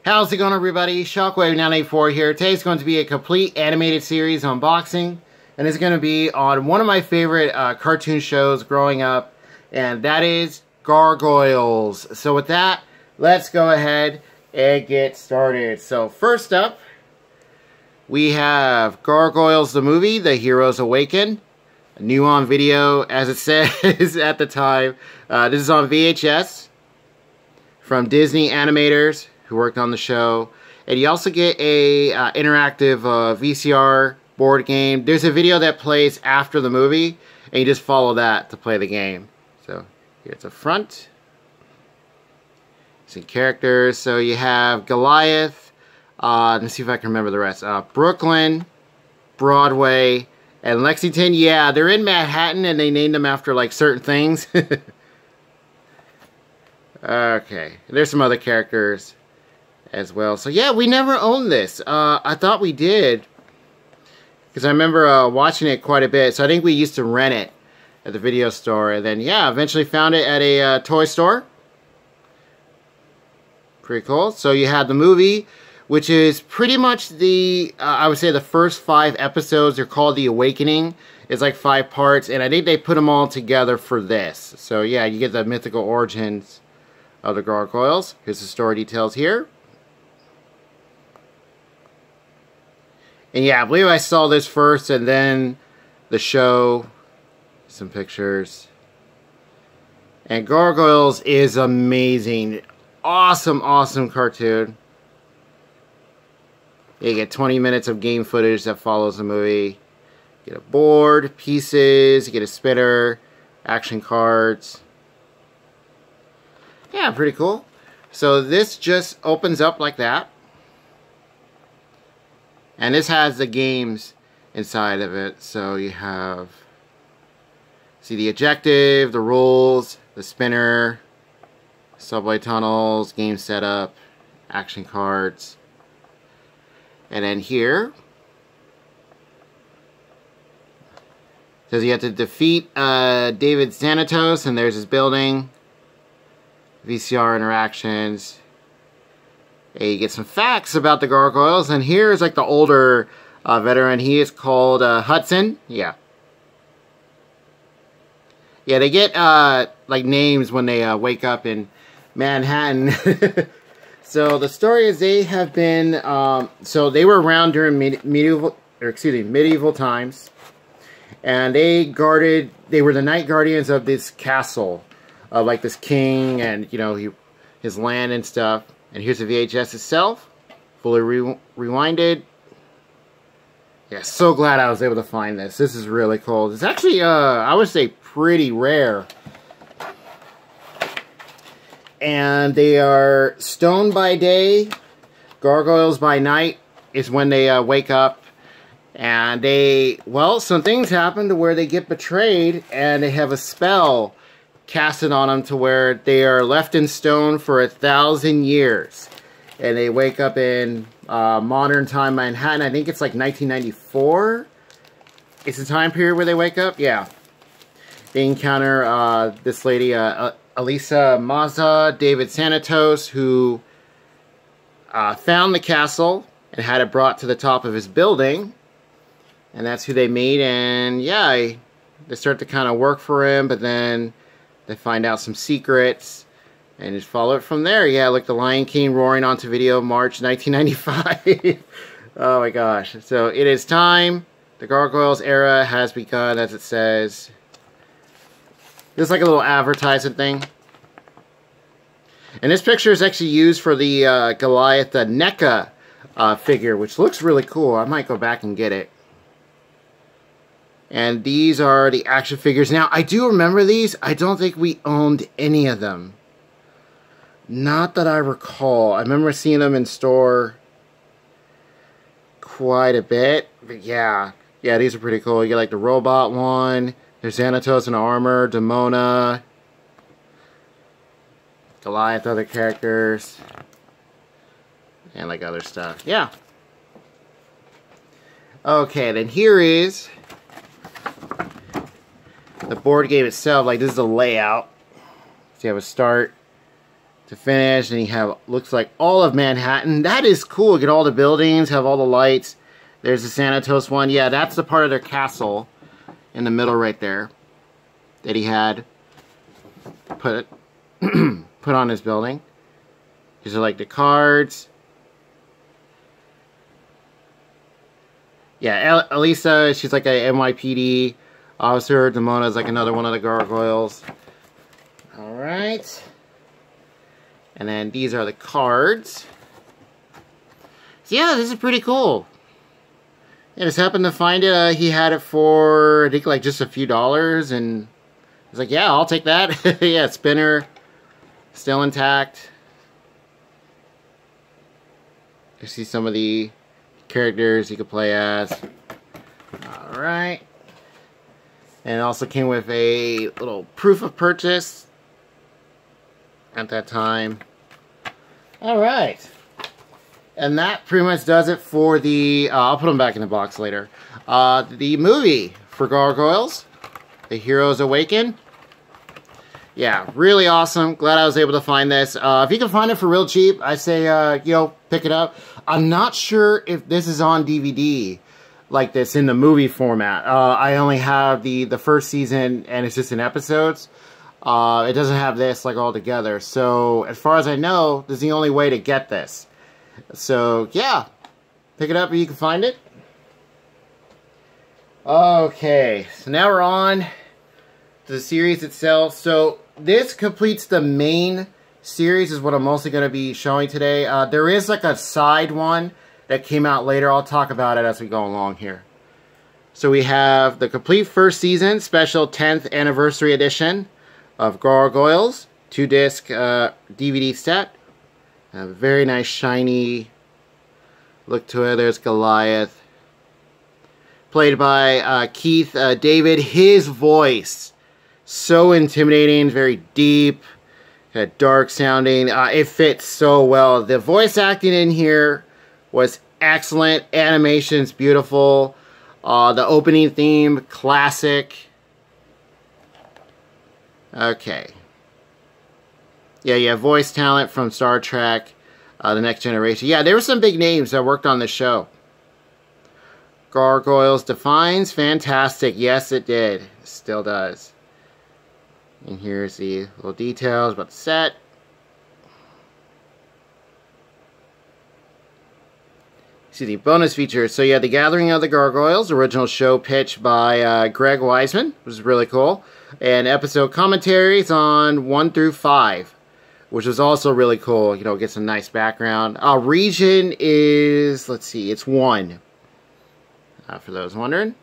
How's it going, everybody? Shockwave984 here. Today's going to be a complete animated series unboxing, and it's going to be on one of my favorite cartoon shows growing up, and that is Gargoyles. So with that, let's go ahead and get started. So first up, we have Gargoyles the movie, The Heroes Awaken. New on video, as it says at the time. This is on VHS from Disney animators who worked on the show. And you also get a interactive VCR board game. There's a video that plays after the movie, and you just follow that to play the game. So here's the front. Some characters. So you have Goliath. Let's see if I can remember the rest. Brooklyn, Broadway, and Lexington. Yeah, they're in Manhattan, and they named them after like certain things. Okay, there's some other characters as well. So yeah, we never owned this. I thought we did, because I remember watching it quite a bit. So I think we used to rent it at the video store, and then yeah, eventually found it at a toy store. Pretty cool. So you had the movie, which is pretty much the, I would say the first 5 episodes are called The Awakening. It's like 5 parts, and I think they put them all together for this. So yeah, you get the mythical origins of the Gargoyles. Here's the story details here. And yeah, I believe I saw this first, and then the show. Some pictures. And Gargoyles is amazing. Awesome, awesome cartoon. You get 20 minutes of game footage that follows the movie. You get a board, pieces, you get a spinner, action cards. Yeah, pretty cool. So this just opens up like that. And this has the games inside of it. So you have, see, the objective, the rules, the spinner, subway tunnels, game setup, action cards. And then here, says you have to defeat David Xanatos, and there's his building. VCR interactions. And you get some facts about the Gargoyles, and here's like the older veteran. He is called Hudson. Yeah. Yeah, they get like names when they wake up in Manhattan. So the story is they have been, so they were around during medieval times, and they were the night guardians of this castle, like this king, and you know, his land and stuff. And here's the VHS itself, fully rewinded. Yeah, so glad I was able to find this. This is really cool. It's actually, I would say, pretty rare. And they are stoned by day, gargoyles by night is when they wake up. And they, well, some things happen to where they get betrayed, and they have a spell casted on them to where they are left in stone for 1,000 years. And they wake up in modern time Manhattan. I think it's like 1994. It's the time period where they wake up. Yeah. They encounter this lady, Elisa Mazza, David Xanatos, who found the castle and had it brought to the top of his building. And that's who they meet. And yeah, they start to kind of work for him, but then they find out some secrets and just follow it from there. Yeah, like The Lion King roaring onto video, March 1995. Oh my gosh. So it is time. The Gargoyles era has begun, as it says. This is like a little advertising thing. And this picture is actually used for the Goliath, the NECA figure, which looks really cool. I might go back and get it. And these are the action figures. Now, I do remember these. I don't think we owned any of them. Not that I recall. I remember seeing them in store quite a bit. But yeah. Yeah, these are pretty cool. You get like the robot one. There's Xanatos in armor. Demona. Goliath, other characters. And like other stuff. Yeah. Okay, then here is the board game itself. Like, this is the layout. So you have a start, to finish. And you have, looks like all of Manhattan. That is cool. Get all the buildings, have all the lights. There's the Sanitos one. Yeah, that's the part of their castle in the middle right there that he had put put on his building. These are like the cards. Yeah, Elisa, she's like a NYPD officer. Demona is like another one of the gargoyles. Alright. And then these are the cards. So yeah, this is pretty cool. I just happened to find it. He had it for, I think, like just a few dollars. And I was like, yeah, I'll take that. Yeah, spinner. Still intact. You see some of the characters you could play as. Alright. And it also came with a little proof of purchase at that time. Alright. And that pretty much does it for the, I'll put them back in the box later. The movie for Gargoyles, The Heroes Awaken. Yeah, really awesome. Glad I was able to find this. If you can find it for real cheap, I say, pick it up. I'm not sure if this is on DVD like this in the movie format. I only have the first season, and it's just in episodes. It doesn't have this like all together. So as far as I know, this is the only way to get this. So yeah, pick it up if you can find it. Okay, so now we're on to the series itself. So this completes the main series, is what I'm mostly going to be showing today. There is like a side one that came out later. I'll talk about it as we go along here. So we have the complete first season, special 10th anniversary edition of Gargoyles, 2-disc DVD set. A very nice shiny look to it. There's Goliath, played by Keith David. His voice, so intimidating, very deep, dark sounding. It fits so well. The voice acting in here was excellent. Animation's beautiful. The opening theme, classic. Okay. Yeah, voice talent from Star Trek, The Next Generation. Yeah, there were some big names that worked on this show. Gargoyles Defines, fantastic. Yes, it did. It still does. And here's the little details about the set. See the bonus features. So yeah, The Gathering of the Gargoyles, original show pitch by Greg Weisman, was really cool. And episode commentaries on 1 through 5. Which was also really cool. You know, get some nice background. Region is, let's see, it's 1. For those wondering.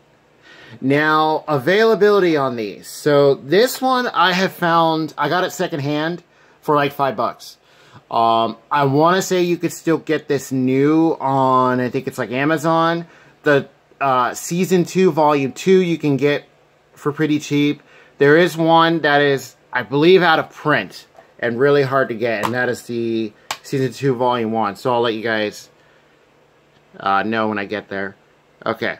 Now, availability on these. So, this one I have found, I got it secondhand for like $5. I want to say you could still get this new on, I think it's like Amazon. The Season 2, Volume 2 you can get for pretty cheap. There is one that is, I believe, out of print. And really hard to get, and that is the Season 2, Volume 1. So I'll let you guys know when I get there. Okay.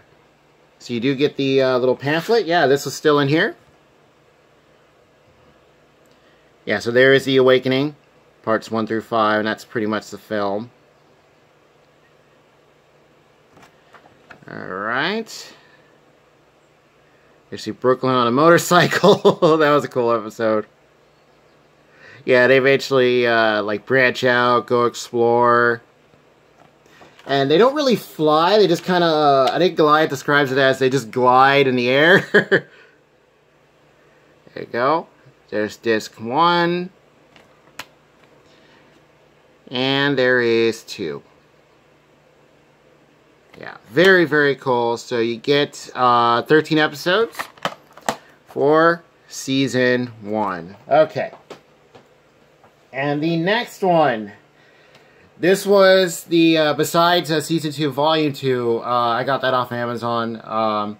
So you do get the little pamphlet. Yeah, this is still in here. Yeah, so there is The Awakening, parts 1 through 5, and that's pretty much the film. Alright. You see Brooklyn on a motorcycle. That was a cool episode. Yeah, they eventually like branch out, go explore. And they don't really fly, they just kind of, I think Goliath describes it as they just glide in the air. There you go. There's disc 1. And there is 2. Yeah, very, very cool. So you get 13 episodes for Season 1. Okay. And the next one, this was the, besides Season 2, Volume 2, I got that off Amazon,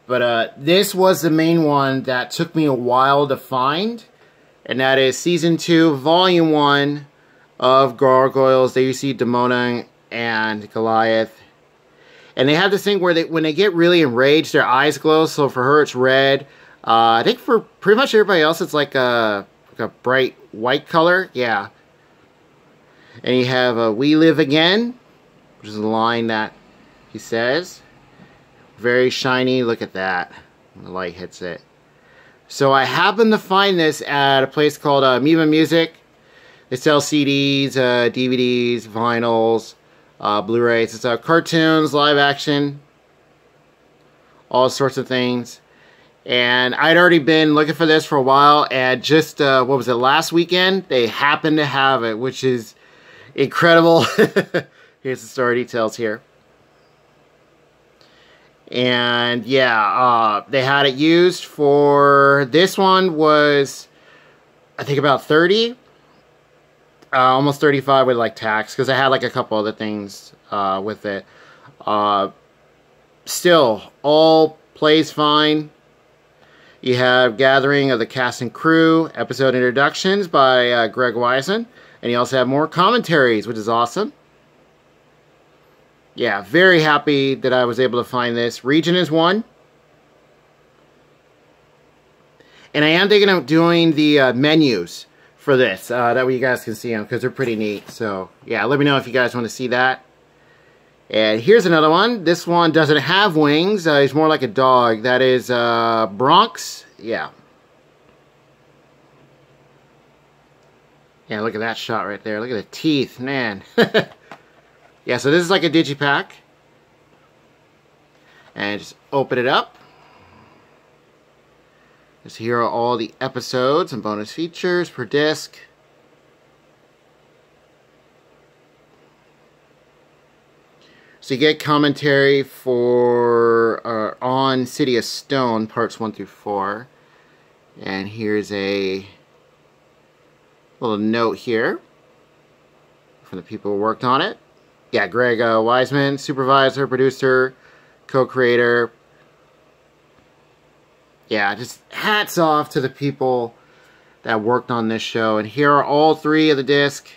but this was the main one that took me a while to find, and that is Season 2, Volume 1 of Gargoyles. There you see Demona and Goliath, and they have this thing where when they get really enraged, their eyes glow, so for her it's red. I think for pretty much everybody else it's like a bright white color. Yeah. And you have We Live Again, which is a line that he says. Very shiny. Look at that. When the light hits it. So I happened to find this at a place called Amoeba Music. They sell CDs, DVDs, vinyls, Blu-rays. It's cartoons, live action, all sorts of things. And I'd already been looking for this for a while, and just, what was it, last weekend, they happened to have it, which is incredible. Here's the story details here. And yeah, they had it used for, this one was, I think about 30, almost 35 with like tax, because I had like a couple other things with it. Still, all plays fine. You have Gathering of the Cast and Crew, episode introductions by Greg Wiseman, and you also have more commentaries, which is awesome. Yeah, very happy that I was able to find this. Region is 1. And I am thinking of doing the menus for this. That way you guys can see them, because they're pretty neat. So, yeah, let me know if you guys want to see that. And here's another one. This one doesn't have wings. He's more like a dog. That is Bronx. Yeah. Yeah, look at that shot right there. Look at the teeth, man. Yeah, so this is like a digipack. And just open it up. Just here are all the episodes and bonus features per disc. So you get commentary for on City of Stone, parts 1 through 4. And here's a little note here from the people who worked on it. Yeah, Greg Wiseman, supervisor, producer, co-creator. Yeah, just hats off to the people that worked on this show. And here are all 3 of the discs.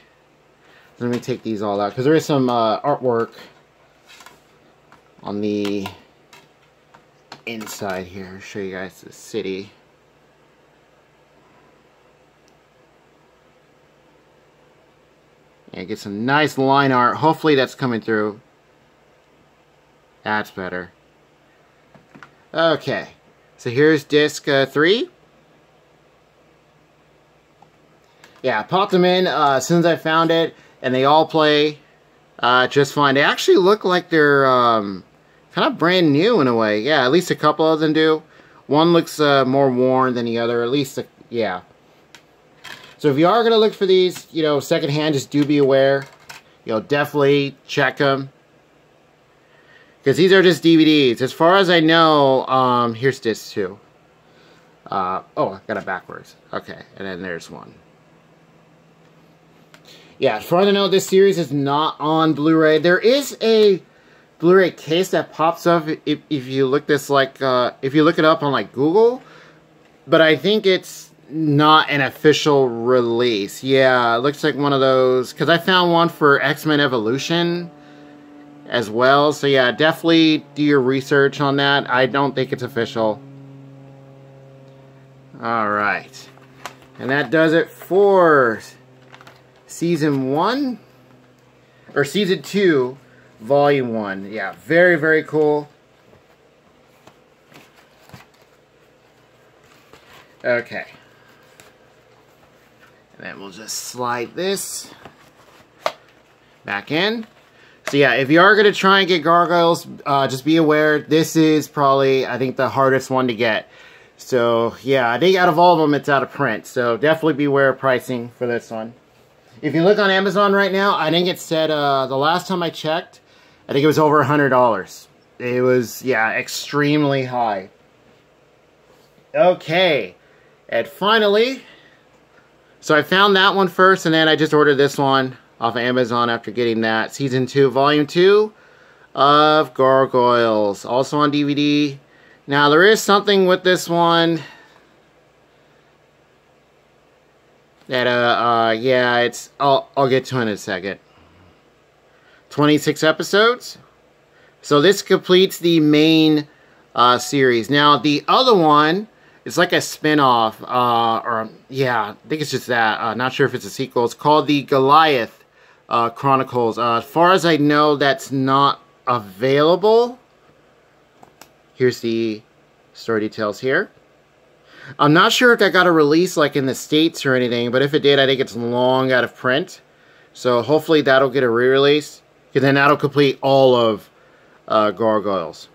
Let me take these all out, because there is some artwork on the inside here. I'll show you guys the city. And get some nice line art. Hopefully that's coming through. That's better. Okay. So here's disc 3. Yeah, I popped them in as soon as I found it. And they all play just fine. They actually look like they're kind of brand new in a way. Yeah, at least a couple of them do. One looks more worn than the other. At least, yeah. So if you are going to look for these, you know, secondhand, just do be aware. You know, definitely check them. Because these are just DVDs. As far as I know, here's disc 2. Oh, I got it backwards. Okay, and then there's one. Yeah, as far as I know, this series is not on Blu-ray. There is a Blu-ray case that pops up if you look this like if you look it up on like Google, but I think it's not an official release. Yeah, it looks like one of those, because I found one for X-Men Evolution as well. So yeah, definitely do your research on that. I don't think it's official. Alright. And that does it for Season 1. Or Season 2, Volume 1. Yeah, very, very cool. Okay. And then we'll just slide this back in. So yeah, if you are going to try and get Gargoyles, just be aware, this is probably, I think, the hardest one to get. So yeah, I think out of all of them, it's out of print. So definitely beware of pricing for this one. If you look on Amazon right now, I think it said, the last time I checked, I think it was over $100. It was, yeah, extremely high. Okay. And finally, so I found that one first, and then I just ordered this one off of Amazon after getting that. Season 2, Volume 2 of Gargoyles. Also on DVD. Now, there is something with this one that, yeah, it's, I'll get to it in a second. 26 episodes. So this completes the main series. Now, the other one, it's like a spin-off, or, yeah, I think it's just that. Not sure if it's a sequel. It's called the Goliath Chronicles. As far as I know, that's not available. Here's the story details here. I'm not sure if that got a release like in the States or anything, but if it did, I think it's long out of print. So hopefully that'll get a re-release, because then that'll complete all of Gargoyles.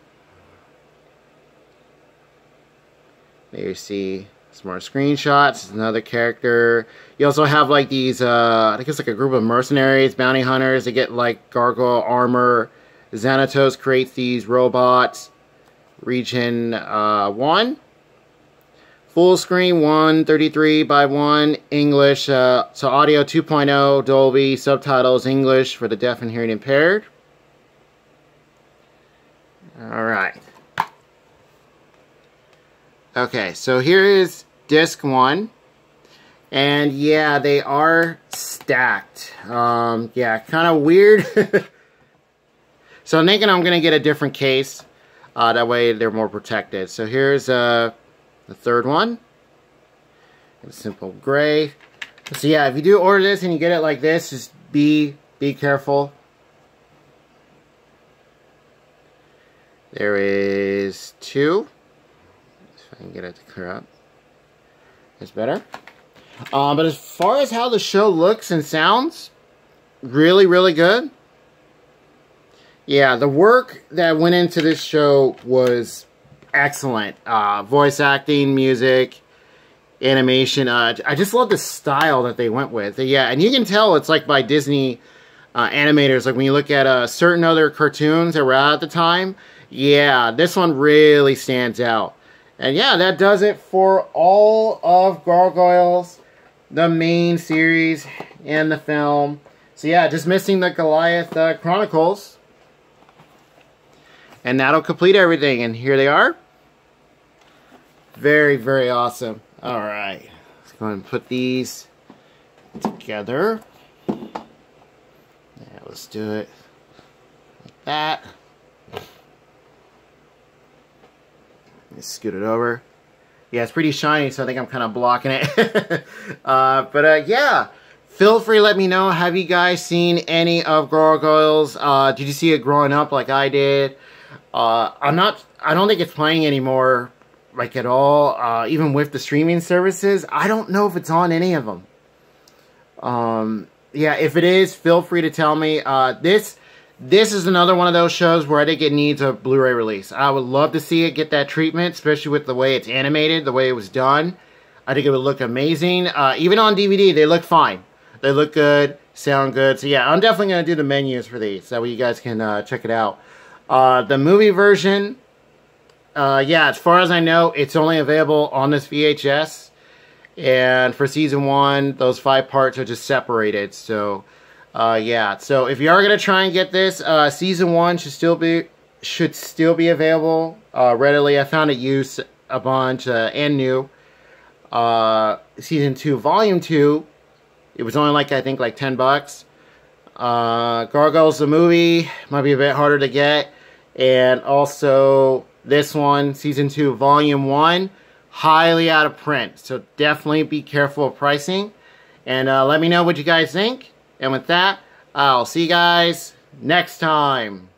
There you see some more screenshots. Another character. You also have like these, I think it's like a group of mercenaries, bounty hunters. They get like gargoyle armor. Xanatos creates these robots. Region 1. Full screen 133 by 1. English. So audio 2.0. Dolby. Subtitles English for the deaf and hearing impaired. Alright. Okay, so here is disc 1. And yeah, they are stacked. Yeah, kind of weird. So I'm thinking I'm going to get a different case. That way they're more protected. So here's the third one. It's simple gray. So yeah, if you do order this and you get it like this, just be careful. There is 2. If I can get it to clear up. It's better. But as far as how the show looks and sounds, really, really good. Yeah, the work that went into this show was excellent. Voice acting, music, animation. I just love the style that they went with. Yeah, and you can tell it's like by Disney animators. Like when you look at certain other cartoons that were out at the time, yeah, this one really stands out. And yeah, that does it for all of Gargoyles, the main series and the film. So yeah, just missing the Goliath Chronicles. And that'll complete everything. And here they are. Very, very awesome. Alright. Let's go ahead and put these together. Yeah, let's do it like that. Let's scoot it over. Yeah, it's pretty shiny, so I think I'm kind of blocking it. Yeah. Feel free to let me know. Have you guys seen any of Gargoyles? Did you see it growing up like I did? I don't think it's playing anymore, like at all, even with the streaming services. I don't know if it's on any of them. Yeah, if it is, feel free to tell me. This is another one of those shows where I think it needs a Blu-ray release. I would love to see it get that treatment, especially with the way it's animated, the way it was done. I think it would look amazing. Even on DVD, they look fine. They look good, sound good. So yeah, I'm definitely going to do the menus for these. That way you guys can check it out. The movie version, yeah, as far as I know, it's only available on this VHS. And for season 1, those 5 parts are just separated. So, yeah. So if you are going to try and get this, season 1 should still be available readily. I found it used a bunch and new. Season 2, volume 2, it was only like, I think, like $10. Gargoyles the movie might be a bit harder to get. And also this one, season 2, volume 1, highly out of print. So definitely be careful of pricing. And let me know what you guys think. And with that, I'll see you guys next time.